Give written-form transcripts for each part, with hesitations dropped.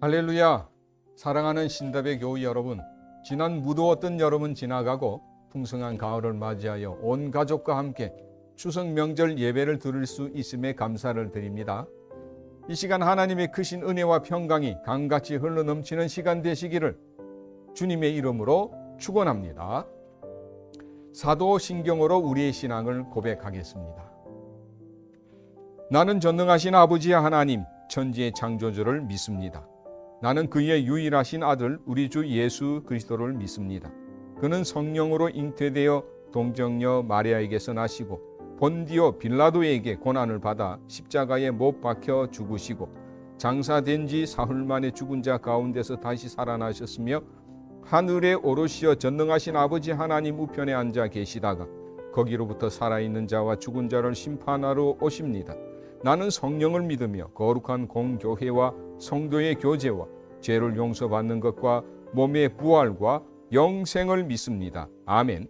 할렐루야! 사랑하는 신답의 교우 여러분, 지난 무더웠던 여름은 지나가고 풍성한 가을을 맞이하여 온 가족과 함께 추석 명절 예배를 드릴 수 있음에 감사를 드립니다. 이 시간 하나님의 크신 은혜와 평강이 강같이 흘러넘치는 시간 되시기를 주님의 이름으로 축원합니다. 사도신경으로 우리의 신앙을 고백하겠습니다. 나는 전능하신 아버지 하나님, 천지의 창조주를 믿습니다. 나는 그의 유일하신 아들 우리 주 예수 그리스도를 믿습니다. 그는 성령으로 잉태되어 동정녀 마리아에게서 나시고 본디오 빌라도에게 고난을 받아 십자가에 못 박혀 죽으시고 장사된 지 사흘 만에 죽은 자 가운데서 다시 살아나셨으며 하늘에 오르시어 전능하신 아버지 하나님 우편에 앉아 계시다가 거기로부터 살아있는 자와 죽은 자를 심판하러 오십니다. 나는 성령을 믿으며 거룩한 공교회와 성도의 교제와 죄를 용서받는 것과 몸의 부활과 영생을 믿습니다. 아멘.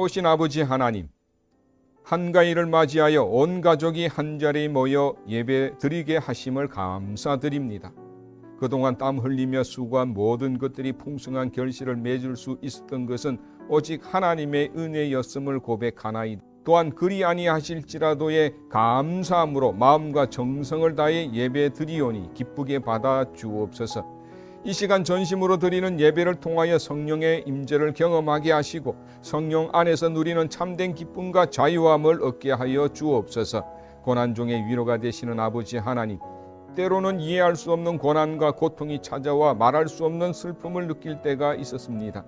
좋으신 아버지 하나님, 한가위를 맞이하여 온 가족이 한자리에 모여 예배 드리게 하심을 감사드립니다. 그동안 땀 흘리며 수고한 모든 것들이 풍성한 결실을 맺을 수 있었던 것은 오직 하나님의 은혜였음을 고백하나이다. 또한 그리 아니하실지라도의 감사함으로 마음과 정성을 다해 예배 드리오니 기쁘게 받아 주옵소서. 이 시간 전심으로 드리는 예배를 통하여 성령의 임재를 경험하게 하시고 성령 안에서 누리는 참된 기쁨과 자유함을 얻게 하여 주옵소서. 고난 중에 위로가 되시는 아버지 하나님, 때로는 이해할 수 없는 고난과 고통이 찾아와 말할 수 없는 슬픔을 느낄 때가 있었습니다.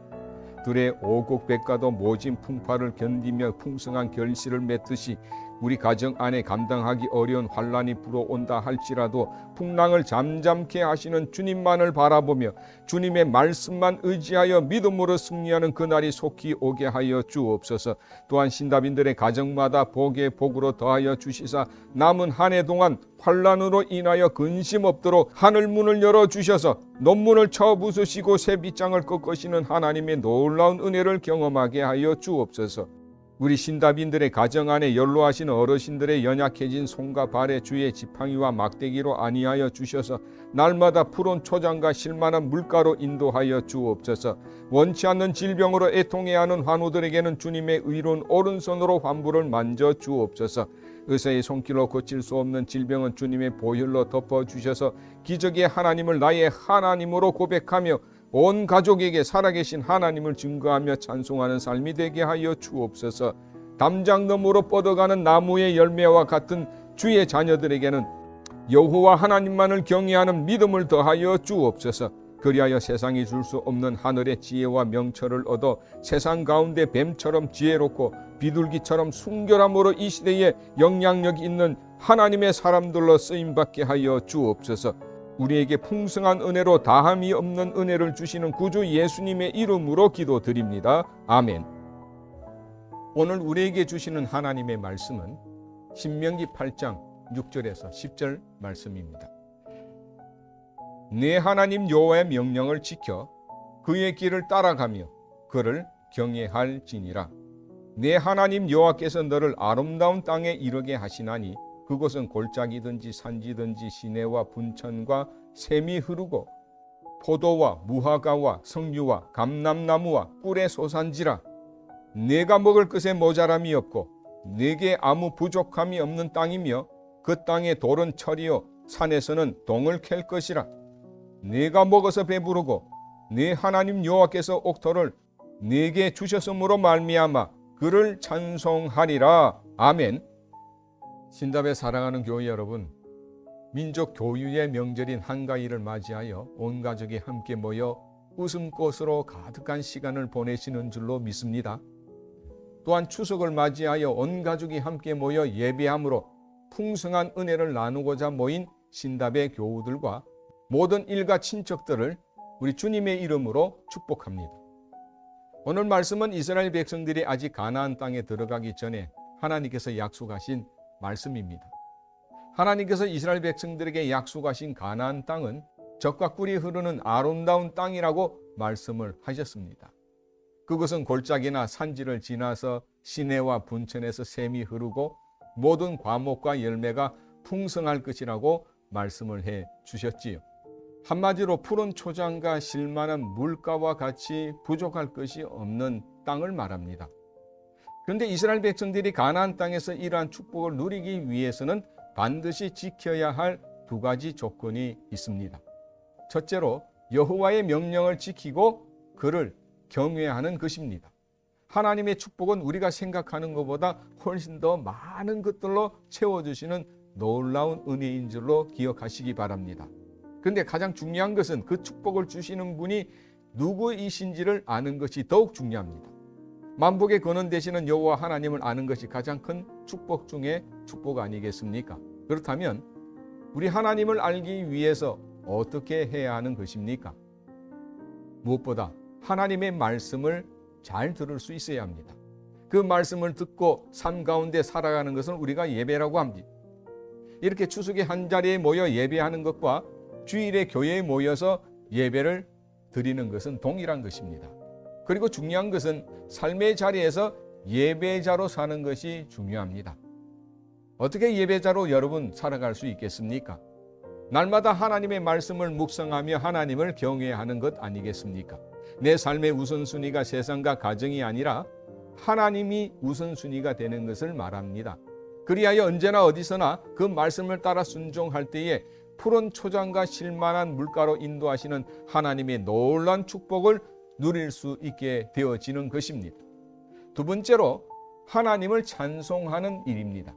들의 오곡백과도 모진 풍파를 견디며 풍성한 결실을 맺듯이 우리 가정 안에 감당하기 어려운 환란이 불어온다 할지라도 풍랑을 잠잠케 하시는 주님만을 바라보며 주님의 말씀만 의지하여 믿음으로 승리하는 그날이 속히 오게 하여 주옵소서. 또한 신답인들의 가정마다 복에 복으로 더하여 주시사 남은 한 해 동안 환란으로 인하여 근심 없도록 하늘문을 열어주셔서 논문을 쳐 부수시고 새 빗장을 꺾으시는 하나님의 놀라운 은혜를 경험하게 하여 주옵소서. 우리 신답인들의 가정 안에 연로하신 어르신들의 연약해진 손과 발에 주의 지팡이와 막대기로 안위하여 주셔서 날마다 푸른 초장과 실만한 물가로 인도하여 주옵소서. 원치 않는 질병으로 애통해하는 환우들에게는 주님의 의로운 오른손으로 환부를 만져 주옵소서. 의사의 손길로 고칠 수 없는 질병은 주님의 보혈로 덮어주셔서 기적의 하나님을 나의 하나님으로 고백하며 온 가족에게 살아계신 하나님을 증거하며 찬송하는 삶이 되게 하여 주옵소서. 담장 너머로 뻗어가는 나무의 열매와 같은 주의 자녀들에게는 여호와 하나님만을 경외하는 믿음을 더하여 주옵소서. 그리하여 세상이 줄 수 없는 하늘의 지혜와 명철을 얻어 세상 가운데 뱀처럼 지혜롭고 비둘기처럼 순결함으로 이 시대에 영향력 있는 하나님의 사람들로 쓰임받게 하여 주옵소서. 우리에게 풍성한 은혜로 다함이 없는 은혜를 주시는 구주 예수님의 이름으로 기도드립니다. 아멘. 오늘 우리에게 주시는 하나님의 말씀은 신명기 8장 6절에서 10절 말씀입니다. 내 하나님 여호와의 명령을 지켜 그의 길을 따라가며 그를 경외할지니라. 내 하나님 여호와께서 너를 아름다운 땅에 이르게 하시나니 그곳은 골짜기든지 산지든지 시내와 분천과 샘이 흐르고 포도와 무화과와 석류와 감람나무와 꿀의 소산지라. 내가 먹을 것에 모자람이 없고 내게 아무 부족함이 없는 땅이며 그 땅의 돌은 철이요 산에서는 동을 캘 것이라. 내가 먹어서 배부르고 내 하나님 여호와께서 옥토를 내게 주셨으므로 말미암아 그를 찬송하리라. 아멘. 신답에 사랑하는 교회 여러분, 민족 교유의 명절인 한가위를 맞이하여 온 가족이 함께 모여 웃음꽃으로 가득한 시간을 보내시는 줄로 믿습니다. 또한 추석을 맞이하여 온 가족이 함께 모여 예배함으로 풍성한 은혜를 나누고자 모인 신답의 교우들과 모든 일가 친척들을 우리 주님의 이름으로 축복합니다. 오늘 말씀은 이스라엘 백성들이 아직 가나안 땅에 들어가기 전에 하나님께서 약속하신 말씀입니다. 하나님께서 이스라엘 백성들에게 약속하신 가나안 땅은 젖과 꿀이 흐르는 아름다운 땅이라고 말씀을 하셨습니다. 그것은 골짜기나 산지를 지나서 시내와 분천에서 샘이 흐르고 모든 과목과 열매가 풍성할 것이라고 말씀을 해 주셨지요. 한마디로 푸른 초장과 실만한 물가와 같이 부족할 것이 없는 땅을 말합니다. 그런데 이스라엘 백성들이 가나안 땅에서 이러한 축복을 누리기 위해서는 반드시 지켜야 할 두 가지 조건이 있습니다. 첫째로 여호와의 명령을 지키고 그를 경외하는 것입니다. 하나님의 축복은 우리가 생각하는 것보다 훨씬 더 많은 것들로 채워주시는 놀라운 은혜인 줄로 기억하시기 바랍니다. 그런데 가장 중요한 것은 그 축복을 주시는 분이 누구이신지를 아는 것이 더욱 중요합니다. 만복의 근원 되시는 여호와 하나님을 아는 것이 가장 큰 축복 중에 축복 아니겠습니까? 그렇다면 우리 하나님을 알기 위해서 어떻게 해야 하는 것입니까? 무엇보다 하나님의 말씀을 잘 들을 수 있어야 합니다. 그 말씀을 듣고 삶 가운데 살아가는 것을 우리가 예배라고 합니다. 이렇게 추석에 한자리에 모여 예배하는 것과 주일에 교회에 모여서 예배를 드리는 것은 동일한 것입니다. 그리고 중요한 것은 삶의 자리에서 예배자로 사는 것이 중요합니다. 어떻게 예배자로 여러분 살아갈 수 있겠습니까? 날마다 하나님의 말씀을 묵상하며 하나님을 경외하는 것 아니겠습니까? 내 삶의 우선순위가 세상과 가정이 아니라 하나님이 우선순위가 되는 것을 말합니다. 그리하여 언제나 어디서나 그 말씀을 따라 순종할 때에 푸른 초장과 실만한 물가로 인도하시는 하나님의 놀라운 축복을 누릴 수 있게 되어지는 것입니다. 두 번째로 하나님을 찬송하는 일입니다.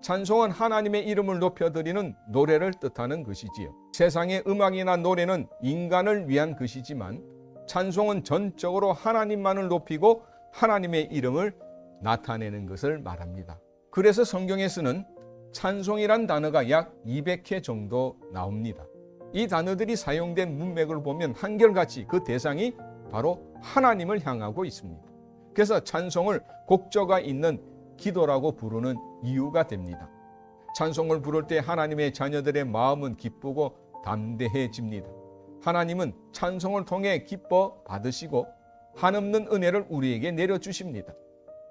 찬송은 하나님의 이름을 높여드리는 노래를 뜻하는 것이지요. 세상의 음악이나 노래는 인간을 위한 것이지만 찬송은 전적으로 하나님만을 높이고 하나님의 이름을 나타내는 것을 말합니다. 그래서 성경에서는 찬송이란 단어가 약 200회 정도 나옵니다. 이 단어들이 사용된 문맥을 보면 한결같이 그 대상이 바로 하나님을 향하고 있습니다. 그래서 찬송을 곡조가 있는 기도라고 부르는 이유가 됩니다. 찬송을 부를 때 하나님의 자녀들의 마음은 기쁘고 담대해집니다. 하나님은 찬송을 통해 기뻐 받으시고 한없는 은혜를 우리에게 내려주십니다.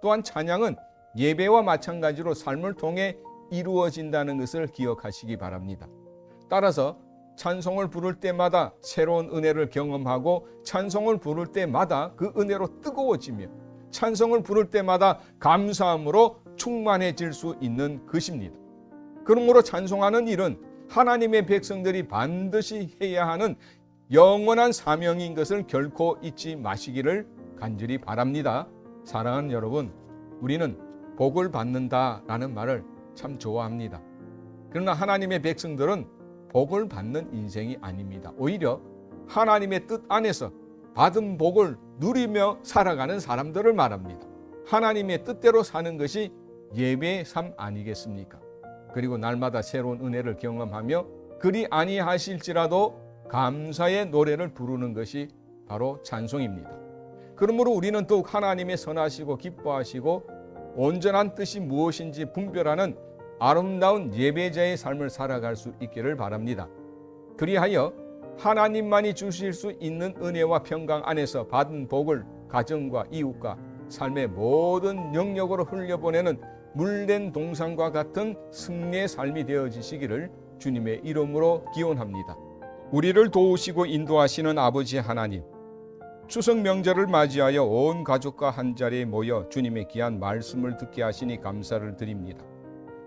또한 찬양은 예배와 마찬가지로 삶을 통해 이루어진다는 것을 기억하시기 바랍니다. 따라서 찬송을 부를 때마다 새로운 은혜를 경험하고 찬송을 부를 때마다 그 은혜로 뜨거워지며 찬송을 부를 때마다 감사함으로 충만해질 수 있는 것입니다. 그러므로 찬송하는 일은 하나님의 백성들이 반드시 해야 하는 영원한 사명인 것을 결코 잊지 마시기를 간절히 바랍니다. 사랑하는 여러분, 우리는 복을 받는다라는 말을 참 좋아합니다. 그러나 하나님의 백성들은 복을 받는 인생이 아닙니다. 오히려 하나님의 뜻 안에서 받은 복을 누리며 살아가는 사람들을 말합니다. 하나님의 뜻대로 사는 것이 예배의 삶 아니겠습니까? 그리고 날마다 새로운 은혜를 경험하며 그리 아니하실지라도 감사의 노래를 부르는 것이 바로 찬송입니다. 그러므로 우리는 더욱 하나님의 선하시고 기뻐하시고 온전한 뜻이 무엇인지 분별하는 아름다운 예배자의 삶을 살아갈 수 있기를 바랍니다. 그리하여 하나님만이 주실 수 있는 은혜와 평강 안에서 받은 복을 가정과 이웃과 삶의 모든 영역으로 흘려보내는 물된 동산과 같은 승리의 삶이 되어지시기를 주님의 이름으로 기원합니다. 우리를 도우시고 인도하시는 아버지 하나님, 추석 명절을 맞이하여 온 가족과 한자리에 모여 주님의 귀한 말씀을 듣게 하시니 감사를 드립니다.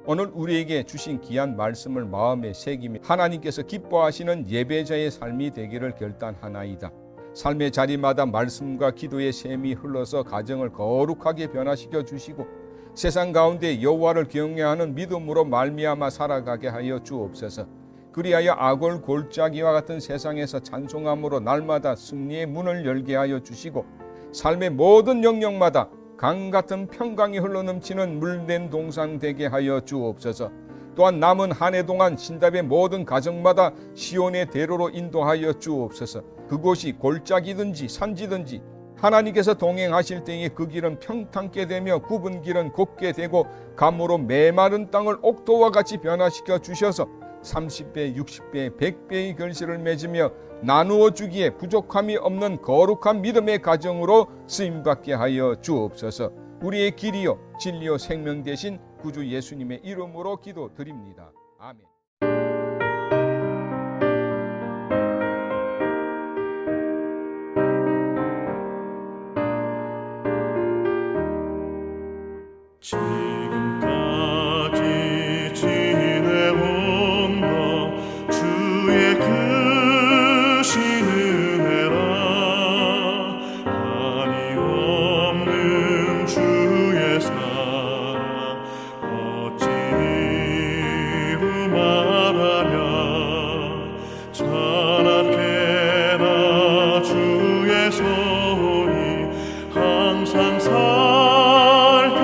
오늘 우리에게 주신 귀한 말씀을 마음에 새기며 하나님께서 기뻐하시는 예배자의 삶이 되기를 결단하나이다. 삶의 자리마다 말씀과 기도의 샘이 흘러서 가정을 거룩하게 변화시켜 주시고 세상 가운데 여호와를 경외하는 믿음으로 말미암아 살아가게 하여 주옵소서. 그리하여 악을 골짜기와 같은 세상에서 찬송함으로 날마다 승리의 문을 열게 하여 주시고 삶의 모든 영역마다 강 같은 평강이 흘러넘치는 물된 동산 되게 하여 주옵소서. 또한 남은 한 해 동안 신답의 모든 가정마다 시온의 대로로 인도하여 주옵소서. 그곳이 골짜기든지 산지든지 하나님께서 동행하실 때에 그 길은 평탄케 되며 굽은 길은 곱게 되고 가무로 메마른 땅을 옥토와 같이 변화시켜 주셔서 30배, 60배, 100배의 결실을 맺으며 나누어 주기에 부족함이 없는 거룩한 믿음의 가정으로 쓰임받게 하여 주옵소서. 우리의 길이요 진리요 생명 되신 구주 예수님의 이름으로 기도드립니다. 아멘. 지금까지 지내온 것 주의 크신 은혜라. 한이 없는 주의 사랑 어찌 이루 말하랴. 자나깨나 주의 손이 항상 살펴주시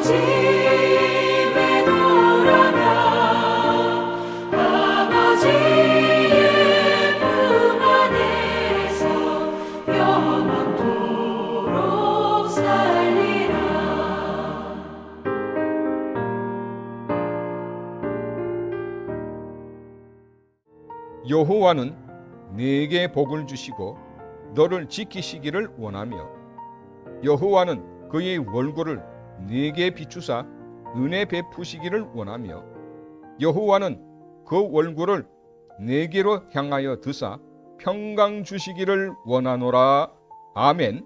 집에 돌아가 아버지의 품 안에서 영원토록 살리라. 여호와는 네게 복을 주시고 너를 지키시기를 원하며 여호와는 그의 얼굴을 네게 비추사 은혜 베푸시기를 원하며 여호와는 그 얼굴을 네게로 향하여 드사 평강 주시기를 원하노라. 아멘.